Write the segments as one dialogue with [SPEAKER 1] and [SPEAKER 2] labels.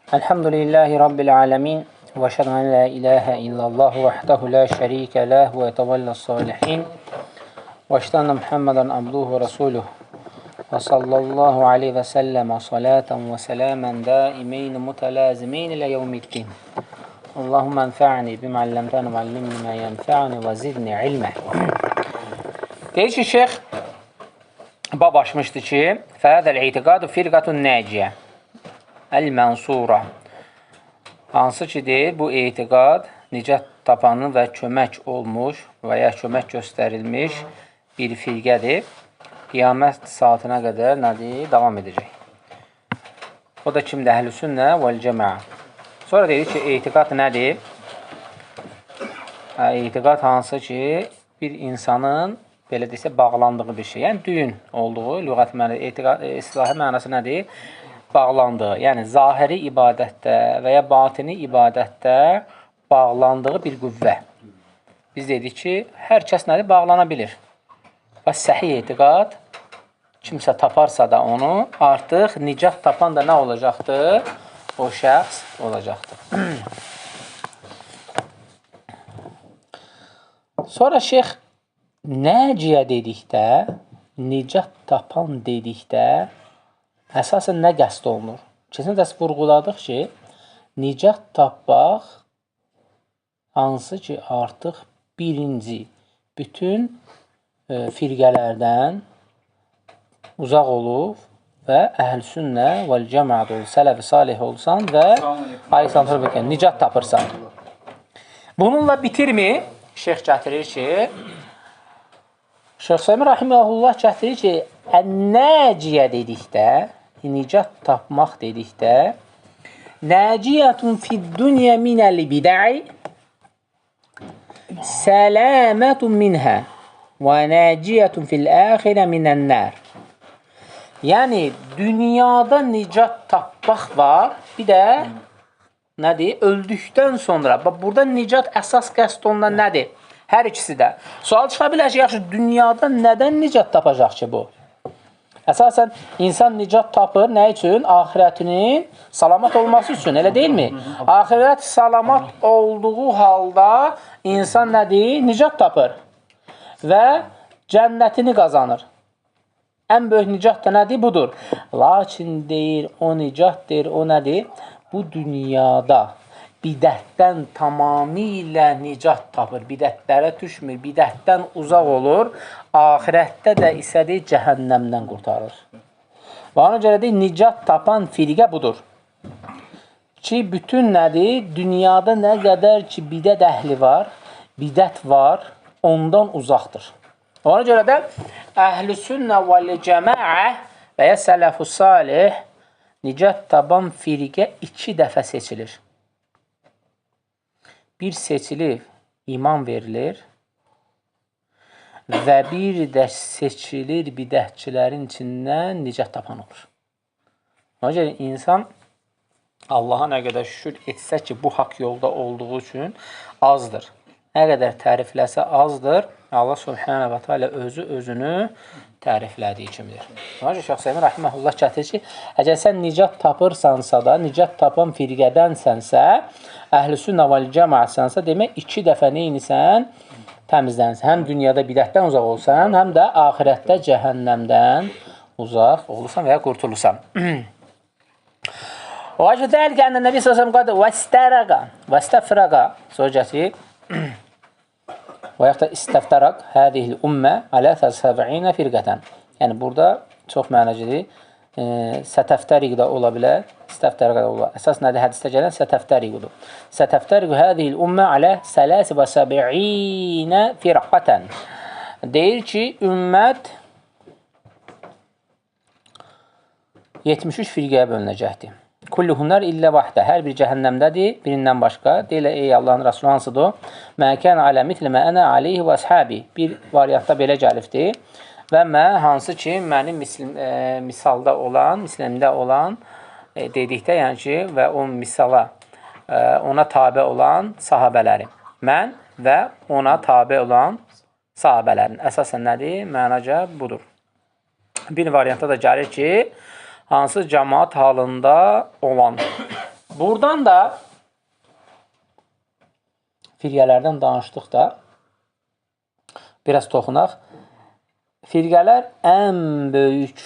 [SPEAKER 1] Elhamdülillahi Rabbil alemin. Və şədən ən la iləhə illallah vəhdahu la şərikə ləh və yətəvəlləs salihin. Və şədən Muhammedən abduhu və rasuluh. Və sallallahu aleyhi və səlləmə salatan və səlamən daimeyni mütələzimeyn ilə yevmiddin. Allahumma ənfa'ni bimə əlləmtəni və əllimni mə yənfa'ni və zidni ilmə. Deyir ki, şeyx bab açmışdı ki, fəhədəl etiqadu firqatun nəciyə əl-mənsura. Hansı ki deyir, bu etiqad nicat tapanı və kömək olmuş və ya kömək göstərilmiş bir firqədir. Qiyamət saatına qədər nədir? Davam edəcək. O da kimdir? Əhl-i-sünnə vəl-cəməə. Sonra deyir ki, etiqad nədir? Etiqad hansı ki, bir insanın belə desə, bağlandığı bir şey. Yəni, düyün olduğu, lüğət istilahi mənası nədir? Bağlandığı, yəni zahiri ibadətdə və ya batini ibadətdə bağlandığı bir qüvvə. Biz dedik ki, hər kəs nədir? Bağlana bilir. Və səhih etiqad, kimsə taparsa da onu, artıq nicat tapan da nə olacaqdır? O şəxs olacaqdır. Sonra şeyx, nəciyə dedikdə, nicat tapan dedikdə, əsasən nə qəsd olunur? Kesin dərs vurğuladıq ki, nicat tapmaq hansı ki, artıq birinci bütün firqələrdən uzaq olub və əhl-sünnə vəl-cəməət ol, sələf-i salih olsan və nicat tapırsan. Bununla bitirmi? Şeyx gətirir ki, Şeyx Səmi Rahiməhullah gətirir ki, ən-nəciyə dedikdə, nicat tapmaq dedikdə, nəciyyətun fid-dünya minəl-bidə'i səlamətun minhə və nəciyyətun fil-əxirə minən-nər. Yəni, dünyada nicat tapmaq var, bir də nədir? Öldükdən sonra, burada nicat əsas qəsd ondan nədir? Hər ikisi də. Sual çıxa bilər ki, yaxşı, dünyada nədən nicat tapacaq ki bu? Əsasən, insan nicat tapır, nə üçün? Ahirətinin salamat olması üçün, elə deyilmi? Ahirət salamat olduğu halda insan nədir? Nicat tapır və cənnətini qazanır. Ən böyük nicat da nədir? Budur. Lakin deyir, o nicat deyir, o nədir? Bu dünyada bidətdən tamamilə nicat tapır, bidətlərə düşmür, bidətdən uzaq olur, ahirətdə də isədir, cəhənnəmdən qurtarır. Və ona görə deyir, nicat tapan firqə budur. Ki, bütün nədir? Dünyada nə qədər ki, bidət əhli var, bidət var, ondan uzaqdır. Ona görə də əhl-i-sünnə vəl-cəməə və ya sələf-i salih nicat tapan firqə 2 dəfə seçilir. Bir seçilib, iman verilir və bir də seçilir bidətçilərin içindən nicat tapan olur. Ona görə insan Allaha nə qədər şükür etsə ki, bu haqq yolda olduğu üçün azdır. Nə qədər tərifləsə azdır, Allah Subhanahu və Teala özünü təriflədiyi kimidir. Ona görə Şeyx Səmi Rahiməhullah gətirir ki, əgər sən nicat tapırsansa da, nicat tapan firqədənsənsə, əhl-i-sünnə vəl-cəməətsənsə, demək 2 dəfə neynisən? Təmizlənsən. Həm dünyada bidətdən uzaq olsan, həm də ahirətdə cəhənnəmdən uzaq olursan və ya qurtulursan. O acı deyil ki, əndə Nəbi s.ə.v qadı vəstəfrəqa sonra gətirib və yaxud da istəftəraq hədihil ümmə alə 70 firqətən. Yəni, burada çox mənəcidir. Sətəftəriq də ola bilər, istəftəriq də ola bilər. Əsas nədir? Hədisdə gələn sətəftəriqdir. Sətəftəriq hədihil ümmə alə 73 firqətən. Deyir ki, ümmət 73 firqəyə bölünəcəkdir. Kulluhunlar illə vahdə. Hər bir cəhənnəmdədir, birindən başqa. Deyilə, ey Allahın Rasulü hansıdır? Məkən alə mitlə mə ənə aleyhi və əshabi. Bir variantda belə gəlibdir. Və hansı ki, mənim misalda olan, misləmdə olan dedikdə, yəni ki, və o misala, ona tabi olan sahabələrim. Mən və ona tabi olan sahabələrin. Əsasən nədir? Mənaca budur. Bir variantda da gəlir ki, hansı cəmaat halında olan buradan da firqələrdən danışdıqda biraz toxunaq. Firqələr ən böyük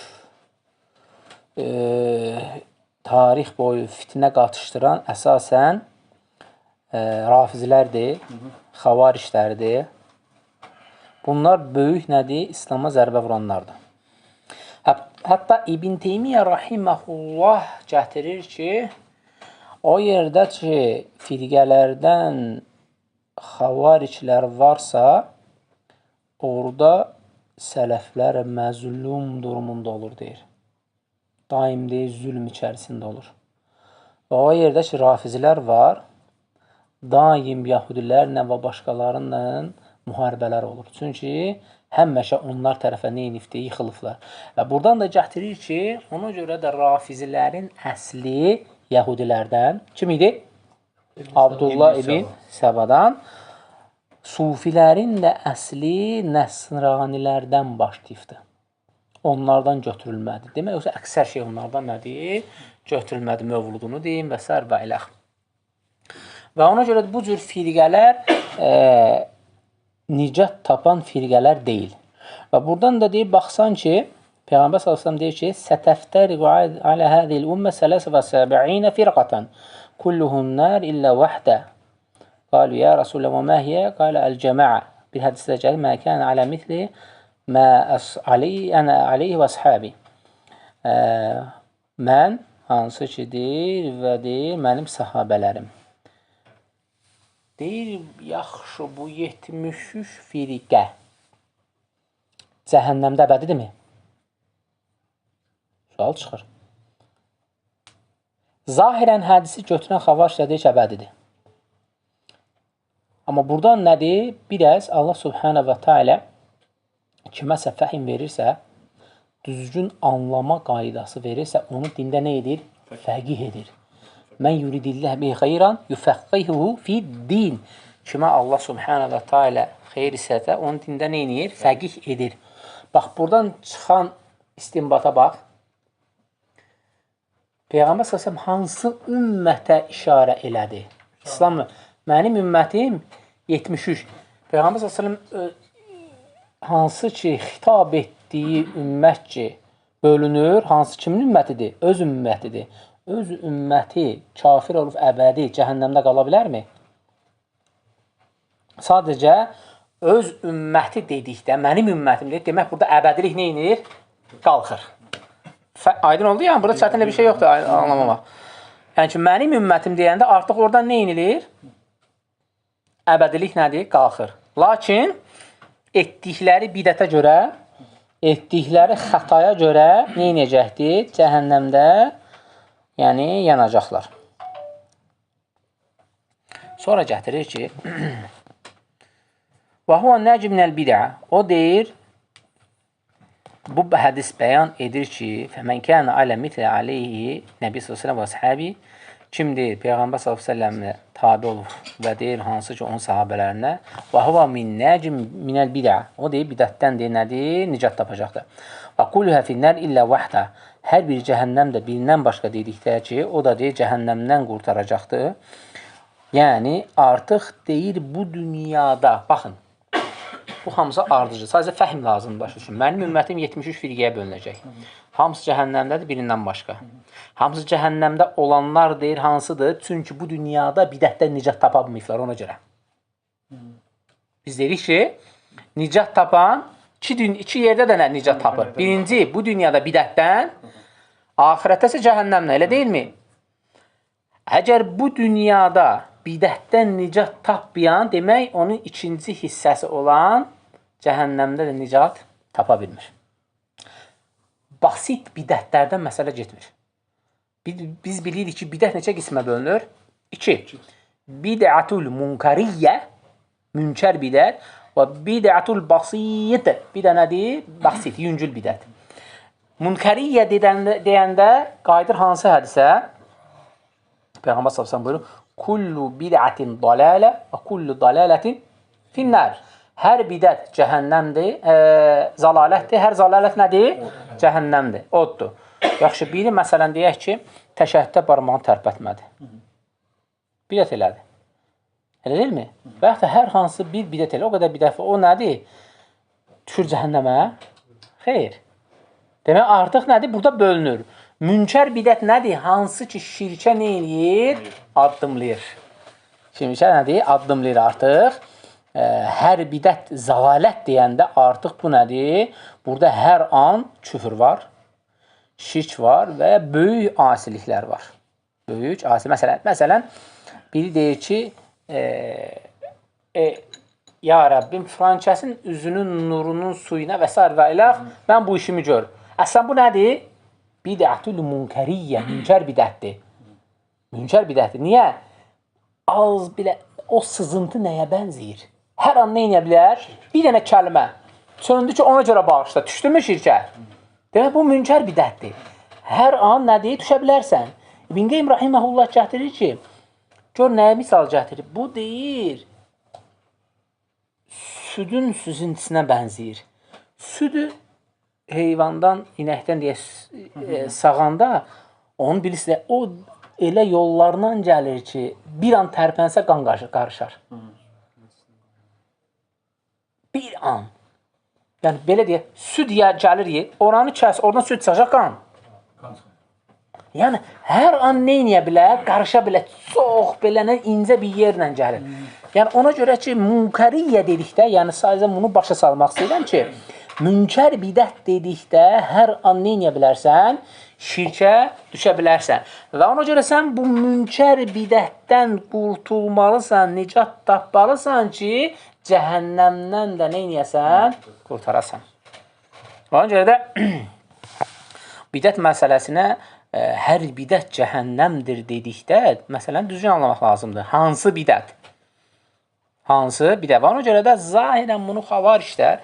[SPEAKER 1] tarix boyu fitnə qatışdıran əsasən rafizlərdir, xavarişlərdir. Bunlar böyük nədir? İslama zərbə vuranlardır. Hətta İbn Teymiyyə rahiməhullah gətirir ki, o yerdə ki, firqələrdən xavarişlər varsa, orada sələflər məzlum durumunda olur, deyir. Daim deyir, zülm içərisində olur. Və o yerdə ki, rafizlər var, daim yahudilərlə və başqalarınla müharibələr olur. Çünki həmişə onlar tərəfə neyinifdir, yıxılıblar. Və buradan da gətirir ki, ona görə də rafizilərin əsli yahudilərdən kim idi? Abdullah ibn Səbadan. Sufilərin də əsli nəsranilərdən başlayıbdır. Onlardan götürülmədi. Demək, yoxsa əksər şey onlardan nədir? Götürülmədi, mövludunu deyim və s. və ilə. Və ona görə bu cür firqələr nicat tapan firqələr deyil. Və buradan da deyib, baxsan ki, Peyğəmbər s.ə.v deyir ki, sətəftəriqu alə hədil ümmə sələsə və səbə'inə firqatan kulluhun nər illə vəhdə. Qalu, ya Rasulullah, və mə hiyə? Qalə, əl-cəməə. Bir hədisdə gəlir, mə kənə alə mithli mə ənə aleyhi və əshabi. Mən, hansı ki deyir və deyir, mənim sahabələrim. Deyir, yaxşı, bu 73 firqə cəhənnəmdə əbədidirmi? Sual çıxır. Zahirən hədisi götürən xavarişlə deyir ki, əbədidir. Amma buradan nədir? Biraz Allah Subhanahu və Teala kiməsə fəhim verirsə, düzgün anlama qaydası verirsə, onu dində nə edir? Fəqih edir. Mən yuridilləh bi xeyran yufəqqihuhu fid-din. Kimə Allah Subhanahu və Teala xeyir istəsə, onun dində nə edir? Fəqih edir. Bax, buradan çıxan istinbata bax. Peyğəmbər s.ə.v hansı ümmətə işarə elədi? İslam, mənim ümmətim 73. Peyğəmbər s.ə.v hansı ki, xitab etdiyi ümmət ki, bölünür, hansı kimin ümmətidir? Öz ümmətidir. Öz ümməti kafir olub əbədi cəhənnəmdə qala bilərmi? Sadəcə öz ümməti dedikdə, mənim ümmətimdir, demək burada əbədilik nə inir? Qalxır. Aydın oldu ya, burada çətinlə bir şey yoxdur anlamamaq. Yəni ki, mənim ümmətim deyəndə artıq oradan nə inilir? Əbədilik nədir? Qalxır. Lakin etdikləri bidətə görə, etdikləri xətaya görə nə inəcəkdir? Cəhənnəmdə, yəni yanacaqlar. Sonra gətirir ki, və huvə nəcib minəl bidə. O deyir, bu hədis bəyan edir ki, fəmən kənə alə mitlə aleyhi Nəbi s.ə.v və əshabi, kim deyir, Peyğəmbər s.ə.v tabi olur və deyir, hansı ki, onun sahabələrinə, və huvə min nəcib minəl bidə. O deyir, bidətdən deyir, nədir? Nicat tapacaqdır. Və kulühə finnər illə vəhdə. Hər bir cəhənnəmdə birindən başqa dedikdə ki, o da deyir, cəhənnəmdən qurtaracaqdır. Yəni, artıq deyir, bu dünyada, baxın, bu hamısı ardıcı. Sadəcə fəhm lazımdır başa düşün. Mənim ümmətim 73 firqəyə bölünəcək. Hamısı cəhənnəmdədir, birindən başqa. Hamısı cəhənnəmdə olanlar deyir, hansıdır? Çünki bu dünyada bidətdən nicat tapa bilməyiblər ona görə. Biz deyirik ki, nicat tapan iki yerdə də nə nicat tapır? Birinci, bu dünyada bidətdən, ahirətəsə cəhənnəmlə, elə deyilmi? Əgər bu dünyada bidətdən nicat tapmayan, demək, onun ikinci hissəsi olan cəhənnəmdə də nicat tapa bilmir. Basit bidətlərdən məsələ getmir. Biz bilirik ki, bidət neçə qismə bölünür? 2. Bidətul munkariyyə, münkər bidət və bidətul basit. Bidə nədir? Basit, yüngül bidət. Munkariyyə deyəndə qayıdır hansı hədisə? Peyğəmbər s.ə.v buyurur, kullu bid'atin dalalə və kullu dalalətin finnər. Hər bidət cəhənnəmdir, zalalətdir. Hər zalalət nədir? Cəhənnəmdir, oddur. Yaxşı, biri məsələn deyək ki, təşəhhüddə barmağını tərpətmədi. Bidət elədi. Elə deyilmi? Və yaxud da hər hansı bir bidət elə, o qədər bidət o nədir? Düşür cəhənnəmə? Xeyr. Demək, artıq nədir? Burada bölünür. Münkər bidət nədir? Hansı ki, şirkə nə eləyir? Addımlayır. Şirkə nədir? Addımlayır artıq. Hər bidət zəlalət deyəndə artıq bu nədir? Burada hər an küfür var, şirk var və böyük asiliklər var. Böyük asilik. Məsələn, biri deyir ki, ya Rəbbim, Frankəsin üzünün nurunun suyuna və s. və iləx, mən bu işimi gör. Əslən, bu nədir? Bidətül münkəriyyə, münkər bidətdir. Münkər bidətdir. Niyə? Az bilə, o sızıntı nəyə bənzəyir? Hər an nə edə bilər? Bir dənə kəlmə. Söndü ki, ona görə bağışla. Düşdürmü şirkə? Demək, bu münkər bidətdir. Hər an nədir? Düşə bilərsən. İbn Qeym Rahiməhullah gətirir ki, gör nəyə misal gətirir? Bu deyir, südün süzüntüsünə bənzəyir. Südü heyvandan, inəkdən deyə sağanda, onu bilirsiniz, o elə yollarından gəlir ki, bir an tərpənsə qan qarışar. Bir an. Yəni, belə deyək, süd gəlir, oranı kəs, oradan süd çıxacaq qan. Yəni, hər an nə edə bilər? Qarışa bilər. Çox belə incə bir yerlə gəlir. Yəni, ona görə ki, münkəriyyə dedikdə, yəni sadəcə bunu başa salmaq istəyirəm ki, münkər bidət dedikdə hər an nə edə bilərsən? Şirkə düşə bilərsən. Və ona görə sən bu münkər bidətdən qurtulmalısan, nicat tapmalısan ki, cəhənnəmdən də nə edəsən? Qurtarasan. Ona görə də bidət məsələsinə hər bidət cəhənnəmdir dedikdə, məsələn, düzgün anlamaq lazımdır. Hansı bidət? Hansı bidət? Ona görə də zahirən bunu xavarişlər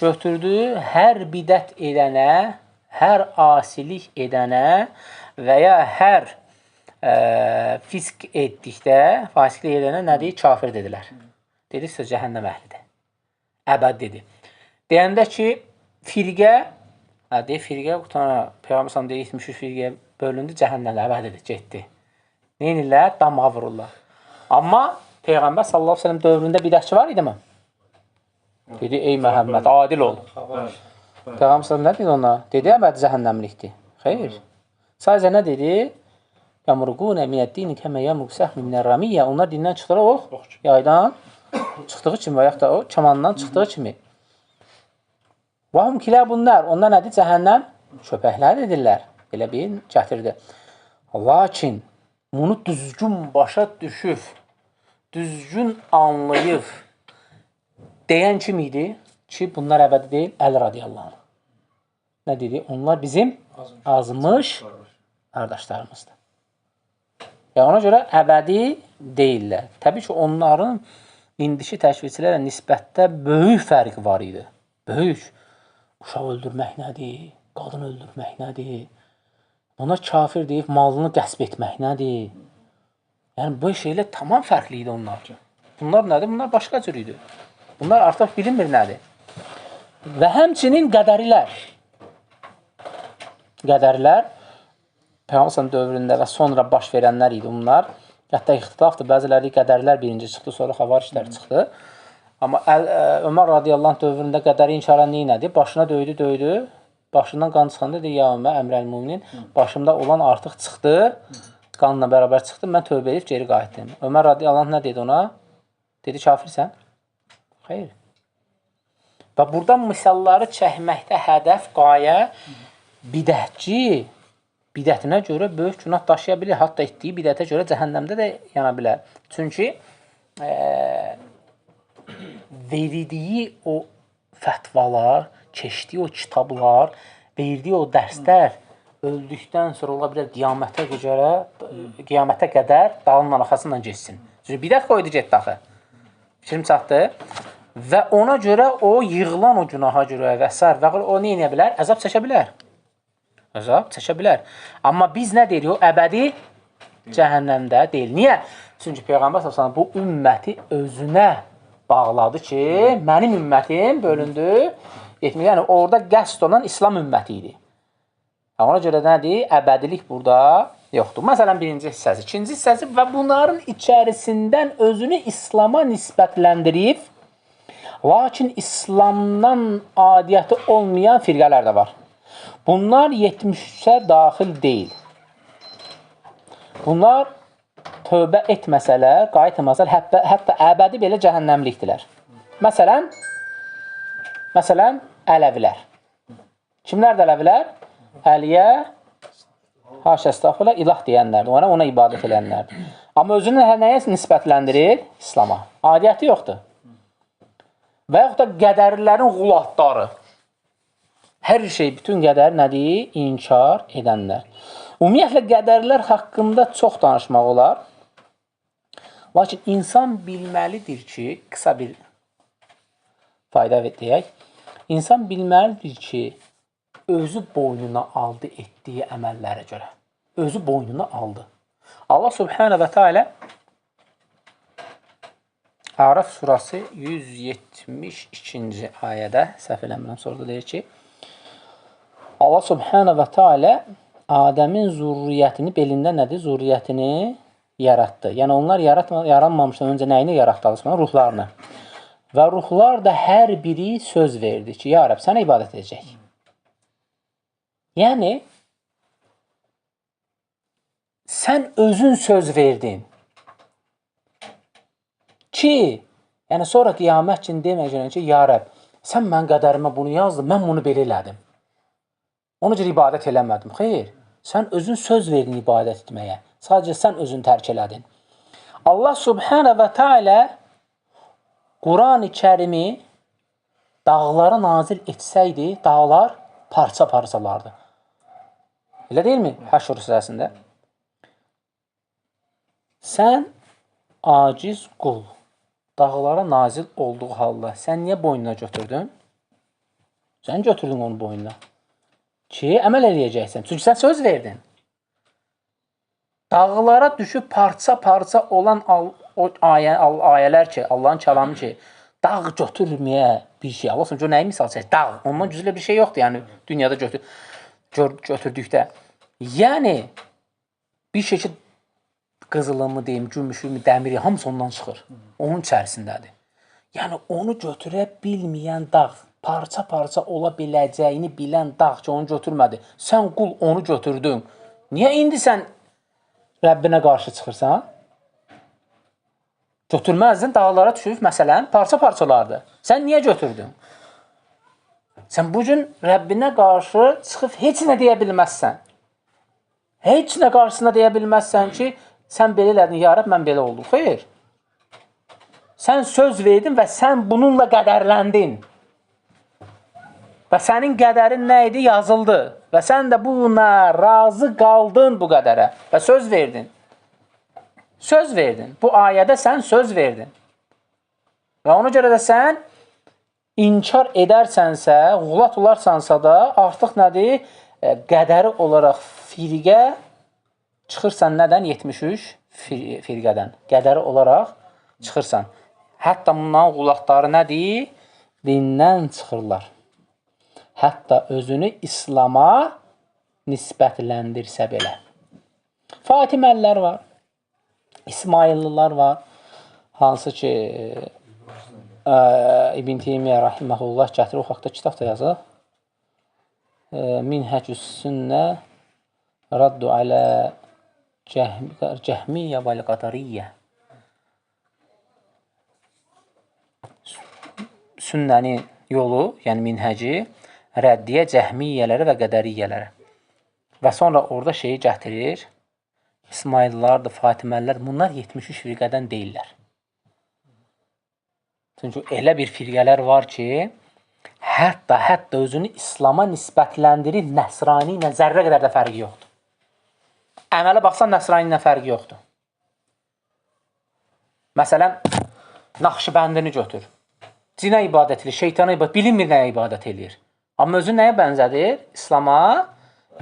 [SPEAKER 1] götürdü, hər bidət edənə, hər asilik edənə və ya hər fisk etdikdə, fasiqlik edənə nə deyir? Kafir dedilər. Dedirsə, cəhənnəm əhlidir. Əbəd dedi. Deyəndə ki, firqə, firqə Peyğəmbər deyir, 73 firqəyə bölündü, cəhənnəmlə əbədidir, getdi. Neynirlər? Damağa vururlar. Amma Peyğəmbər sallallahu aleyhi ve sellem dövründə bidətçi var idi mi? Dedi, ey Məhəmməd, adil ol. Peyğəmbər sallallahu nə dedi ona? Dedi, əbədi cəhənnəmlikdir. Xeyr. Sadəcə nə dedi? Yəmruqunə minəddini kəmə yəmruq səhmi minər-ramiyyə. Onlar dindən çıxdılar, yaydan çıxdığı kimi və yaxud da o kamandan çıxdığı kimi. Vahum kilə bunlar. Onlar nədir? Cəhənnəm köpəklər edirlər. Belə bir gətirdi. Lakin bunu düzgün başa düşüb, düzgün anlayıb deyən kim idi? Ki, bunlar əbədi deyil, Əli radiyallahu anh. Nə dedi? Onlar bizim azmış qardaşlarımızdır. Yəni, ona görə əbədi deyirlər. Təbii ki, onların indiki təşviçilərlə nisbətdə böyük fərq var idi. Böyük. Uşaq öldürmək nədir? Qadın öldürmək nədir? Ona kafir deyib, malını qəsb etmək nədir? Yəni, bu şeylə tamam fərqli idi onlar. Bunlar nədir? Bunlar başqa cür idi. Bunlar artıq bilinmir nədir. Və həmçinin qədərilər. Qədərilər Peyğəmbər dövründə və sonra baş verənlər idi bunlar. Hətta ixtilafdır. Bəziləri qədərlər birinci çıxdı, sonra xavarişlər çıxdı. Amma Ömər radiyallahu anh dövründə qədəri inkaran neynədir? Başına döydü. Başından qan çıxanda deyir, ya Ömər, Əmrəl-Müminin, başımda olan artıq çıxdı, qanla bərabər çıxdı, mən tövbə edib geri qayıtdım. Ömər radiyallahu anh nə dedi ona? Dedi, kafirsən? Xeyr. Və buradan misalları çəkməkdə hədəf, qayə, bidətçi, bidətinə görə böyük günah daşıya bilir. Hətta etdiyi bidətə görə cəhənnəmdə də yana bilər. Çünki verdiyi o fətvalar, keçdiyi o kitablar, verdiyi o dərslər öldükdən sonra ola bilər qiyamətə qədər dalından arxasından geçsin. Çünki bidət qoydu getdi axı. Fikrim çatdı. Və ona görə o yığılan o günaha görə və s. və o nə edə bilər? Əzab çəkə bilər. Əzab çəkə bilər. Amma biz nə deyirik? O əbədi cəhənnəmdə deyil. Niyə? Çünki Peyğəmbər s.ə.v bu ümməti özünə bağladı ki, mənim ümmətim bölündü. Yəni, orada qəsd olan İslam ümməti idi. Ona görə nədir? Əbədilik burada yoxdur. Məsələn, birinci hissəsi, ikinci hissəsi və bunların içərisindən özünü İslama nisbətləndirib, lakin İslamdan adiyyəti olmayan firqələr də var. Bunlar 73-ə daxil deyil. Bunlar tövbə etməsələr, qayıtmasələr, hətta əbədi belə cəhənnəmlikdirlər. Məsələn, Ələvilər. Kimlərdir Ələvilər? Əliyə, haşə estağfurullah, ilah deyənlərdir. Ona ibadət edənlərdir. Amma özünü nəyə nisbətləndirir? İslama. Adiyyəti yoxdur. Və yaxud da qədərlilərin qulatları. Hər şey, bütün qədər nədir? İnkar edənlər. Ümumiyyətlə, qədərlər haqqında çox danışmaq olar. Lakin insan bilməlidir ki, qısa bir fayda deyək, insan bilməlidir ki, özü boynuna aldı etdiyi əməllərə görə. Özü boynuna aldı. Allah Subhanahu və Teala Araf surası 172-ci ayədə, səhv eləmirəm, sonra deyir ki, Allah Subhanahu və Teala Adəmin zürriyyətini, belində nədir? Zürriyyətini yaratdı. Yəni, onlar yaranmamışdan öncə nəyini yaratdı? Ruhlarını. Və ruhlar da hər biri söz verdi ki, ya Rəbb, sənə ibadət edəcək. Yəni, sən özün söz verdin ki, yəni sonra qiyamət üçün deməyəcəkən ki, ya Rəbb, sən mən qədərimə bunu yazdın, mən bunu belə elədim. Ona görə ibadət eləmədim. Xeyr, sən özün söz verdin ibadət etməyə. Sadəcə sən özün tərk elədin. Allah Subhanahu və Teala Quran-ı Kərimi dağlara nazil etsəydi, dağlar parça-parçalardı. Elə deyilmi? Həşr surəsində. Sən aciz qul, dağlara nazil olduğu halda sən niyə boynuna götürdün? Sən götürdün onu boynuna. Ki, əməl eləyəcəksən. Çünki sən söz verdin. Dağlara düşüb parça-parça olan ayələr ki, Allahın kəlamı ki, dağ götürməyə bir şey. Allah sonra nəyi misal çək? Dağ. Ondan güclü bir şey yoxdur, yəni dünyada götürdükdə. Yəni, bir şey ki, qızılımı deyim, gümüşümü, dəmiri, hamısı ondan çıxır. Onun içərisindədir. Yəni, onu götürə bilməyən dağ, parça-parça ola biləcəyini bilən dağ ki, onu götürmədi. Sən qul onu götürdün. Niyə indi sən Rəbbinə qarşı çıxırsan? Götürməzdin, dağlara düşüb, məsələn, parça-parçalardır. Sən niyə götürdün? Sən bugün Rəbbinə qarşı çıxıb heç nə deyə bilməzsən. Heç nə qarşısına deyə bilməzsən ki, sən belə elədin, ya Rəbb, mən belə oldum. Xeyr. Sən söz verdin və sən bununla qədərləndin. Və sənin qədərin nə idi? Yazıldı. Və sən də buna razı qaldın bu qədərə. Və söz verdin. Söz verdin. Bu ayədə sən söz verdin. Və ona görə də sən inkar edərsənsə,ğulat olarsansa da artıq nədir? Qədəri olaraq firqə çıxırsan nədən? 73 firqədən. Qədəri olaraq çıxırsan. Hətta bunların qulatları nədir? Dindən çıxırlar. Hətta özünü İslama nisbətləndirsə belə. Fatiməllər var, İsmaillılar var, hansı ki İbn Teymiyyə rahiməhullah gətirir, o haqda kitab da yazır. Minhəcüs sünnə raddu alə cəhmiyyə və qadariyyə. Sünnənin yolu, yəni minhəci, rəddiyə cəhmiyyələrə və qədəriyyələrə. Və sonra orada şeyi gətirir, İsmaillardır, Fatiməllər, bunlar 73 firqədən deyirlər. Çünki elə bir firqələr var ki, hətta özünü İslama nisbətləndirir, Nəsrani ilə zərrə qədər də fərqi yoxdur. Əmələ baxsan, Nəsrani ilə fərqi yoxdur. Məsələn, Naxşibəndini götür. Cinə ibadət edir, şeytana ibadət, bilinmir nəyə ibadət edir. Amma özü nəyə bənzədir? İslama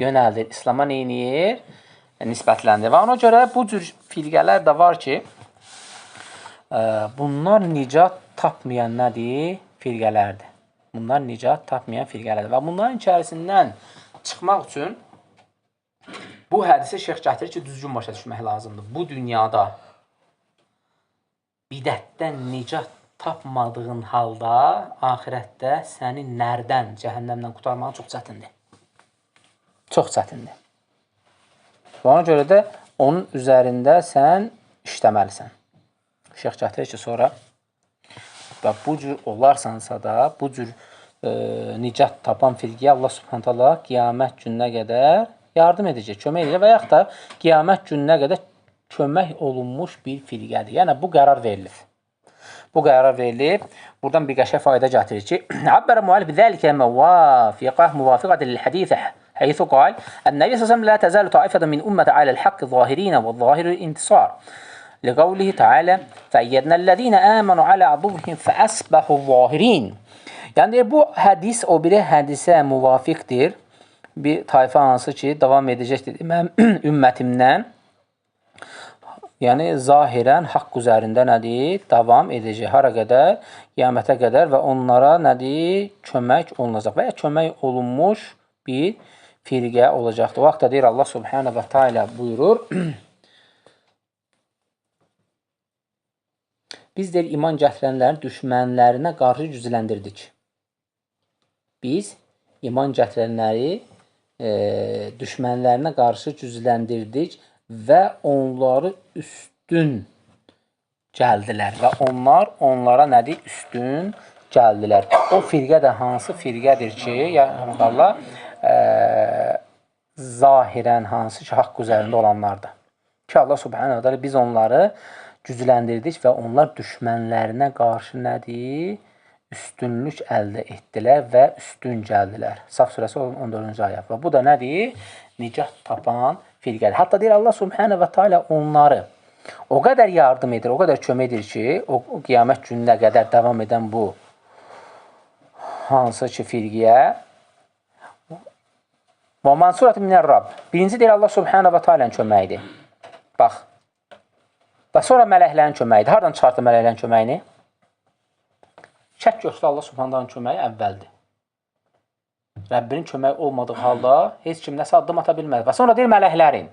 [SPEAKER 1] yönəldir. İslama neyinir? Nisbətləndir. Və ona görə bu cür firqələr də var ki, bunlar nicat tapmayan nədir? Firqələrdir. Bunlar nicat tapmayan firqələrdir. Və bunların içərisindən çıxmaq üçün Bu hədisi şeyx gətirir ki, düzgün başa düşmək lazımdır. Bu dünyada bidətdən nicat tapmadığın halda axirətdə səni nərdən, cəhənnəmdən qurtarmağı çox çətindir. Çox çətindir. Ona görə də onun üzərində sən işləməlisən. Şeyx gətirir ki, sonra və bu cür olarsansa da, bu cür nicat tapan firqiyə Allah subhanahu ta'ala qiyamət gününə qədər yardım edəcək, kömək edəcək və yaxud da qiyamət gününə qədər kömək olunmuş bir firqədir. Yəni, bu qərar verilib. Bu qərar verilib. Buradan bir qəşəng fayda gətirir ki, Abbara müəllif zəlikə müvafiqət lil-hədithə heythu qal, Ən-Nəbi s.ə.v. لا تزال طائفة من أمة على الحق ظاهرين والظاهر الانتصار لقوله تعالى فأيدنا الذين آمنوا على عدوهم فأصبحوا ظاهرين. Yəni, bu hədis o biri hədisə müvafiqdir. Bir tayfa hansı ki, davam edəcəkdir mənim ümmətimdən. Yəni, zahirən haqq üzərində nədir? Davam edəcək. Hara qədər? Qiyamətə qədər və onlara nədir? Kömək olunacaq və ya kömək olunmuş bir firqə olacaqdır. O vaxtda deyir Allah subhanahu və teala buyurur. Biz deyir, iman gətirənlərin düşmənlərinə qarşı gücləndirdik. Biz iman gətirənləri düşmənlərinə qarşı gücləndirdik və onları üstün gəldilər və onlar onlara nədir? Üstün gəldilər. O firqə də hansı firqədir ki, Allah zahirən hansı ki, haqq üzərində olanlardır. Ki, Allah subhanahu ta'ala biz onları gücləndirdik və onlar düşmənlərinə qarşı nədir? Üstünlük əldə etdilər və üstün gəldilər. Saf surəsi 14-cü ayə. Və bu da nədir? Nicat tapan firqədir. Hətta deyir Allah subhanahu və teala onları o qədər yardım edir, o qədər kömək edir ki, o qiyamət gününə qədər davam edən bu hansı ki firqiyə və mansurəti minər Rab. Birinci deyir Allah subhanahu və teala'nın köməyidir. Bax. Və sonra mələklərin köməyidir. Hardan çıxartdı mələklərin köməyini? Şək göstər Allah subhanallahu köməyi əvvəldir. Rəbbinin köməyi olmadığı halda heç kim nəsə addım ata bilməz. Və sonra deyir mələklərin.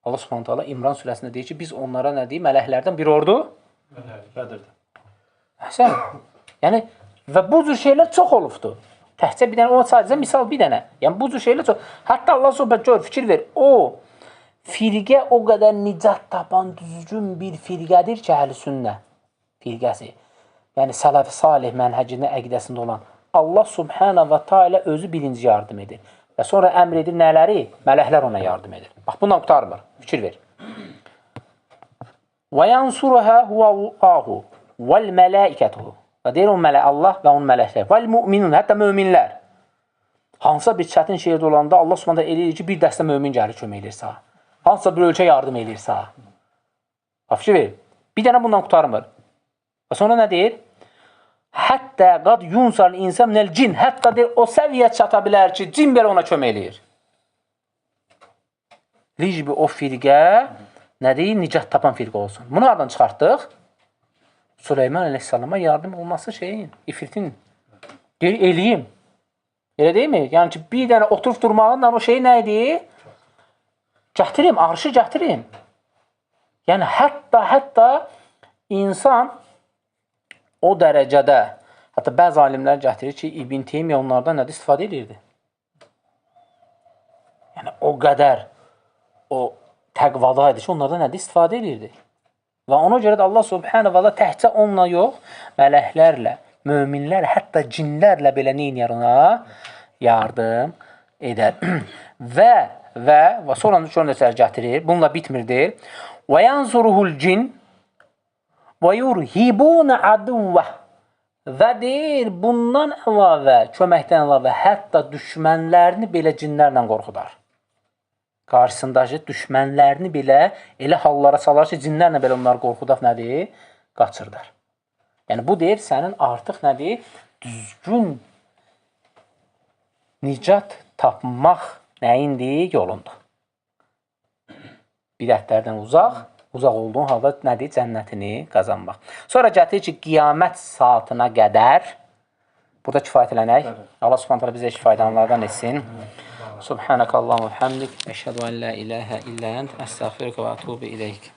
[SPEAKER 1] Allah subhanallahu İmran surəsində deyir ki, biz onlara nə deyir? Mələklərdən bir ordu? Bədirdir. Əhsən. Yəni, və bu cür şeylər çox olubdur. Təhcə bir dənə, o sadəcə misal bir dənə. Yəni, bu cür şeylər çox. Hətta Allah subhanallahu fikir ver. O firqə o qədər nicat tapan düzgün bir firqədir ki, əhl-i-sünnə firqəsi. Yəni, sələf-i salih mənhəcində, əqidəsində olan Allah subhanahu və teala özü birinci yardım edir. Və sonra əmr edir nələri? Mələklər ona yardım edir. Bax, bundan qutarmır. Fikir ver. Və yansuruhə huvəllahu vəl-mələikətuhu. Və deyir Allah və onun mələklər. Vəl-müminun, hətta möminlər. Hansısa bir çətin şeydə olanda Allah subhanahu eləyir ki, bir dəstə mömin gəlir kömək edir sağa. Hansısa bir ölkə yardım edir sağa. Bax, fikir ver. Bir dənə bundan qutarmır. Və sonra nə deyir? Hətta qad yunsal insan minəl cin. Hətta deyir, o səviyyə çata bilər ki, cin belə ona kömək eləyir. Licbi o firqə nə deyir? Nicat tapan firqə olsun. Bunu hardan çıxartdıq? Süleyman əleyhissalama yardım olması şeyin, ifritin. Deyir, eləyim. Elə deyilmi? Yəni ki, bir dənə oturub durmağınla o şey nə idi? Gətirim, arşı gətirim. Yəni, hətta insan o dərəcədə, hətta bəzi alimlər gətirir ki, İbn Teymiyyə onlardan nədə istifadə edirdi? Yəni, o qədər o təqvada idi ki, onlardan nədə istifadə edirdi? Və ona görə də Allah subhanahu və Allah təhcə onunla yox, mələklərlə, möminlərlə, hətta cinlərlə belə neyniyər ona? Yardım edər. və sonra nəsər gətirir, bununla bitmirdir. Və yansuruhul cin və yurhibunə aduvvə və deyir, bundan əlavə, köməkdən əlavə, hətta düşmənlərini belə cinlərlə qorxudar. Qarşısındakı düşmənlərini belə elə hallara salar ki, cinlərlə belə onları qorxudaq nədir? Qaçırdar. Yəni, bu deyir, sənin artıq nədir? Düzgün nicat tapmaq nəyindir? Yolundur. Bidətlərdən uzaq olduğun halda nədir? Cənnətini qazanmaq. Sonra gətirir ki, qiyamət saatına qədər, burada kifayət elənək. Allah subhanətlə bizə kifayət anlardan etsin. Subhanakallahumma və bihamdik. Əşhədu an la ilahə illə ənt. Əstəğfiruka və etûbu ileyk.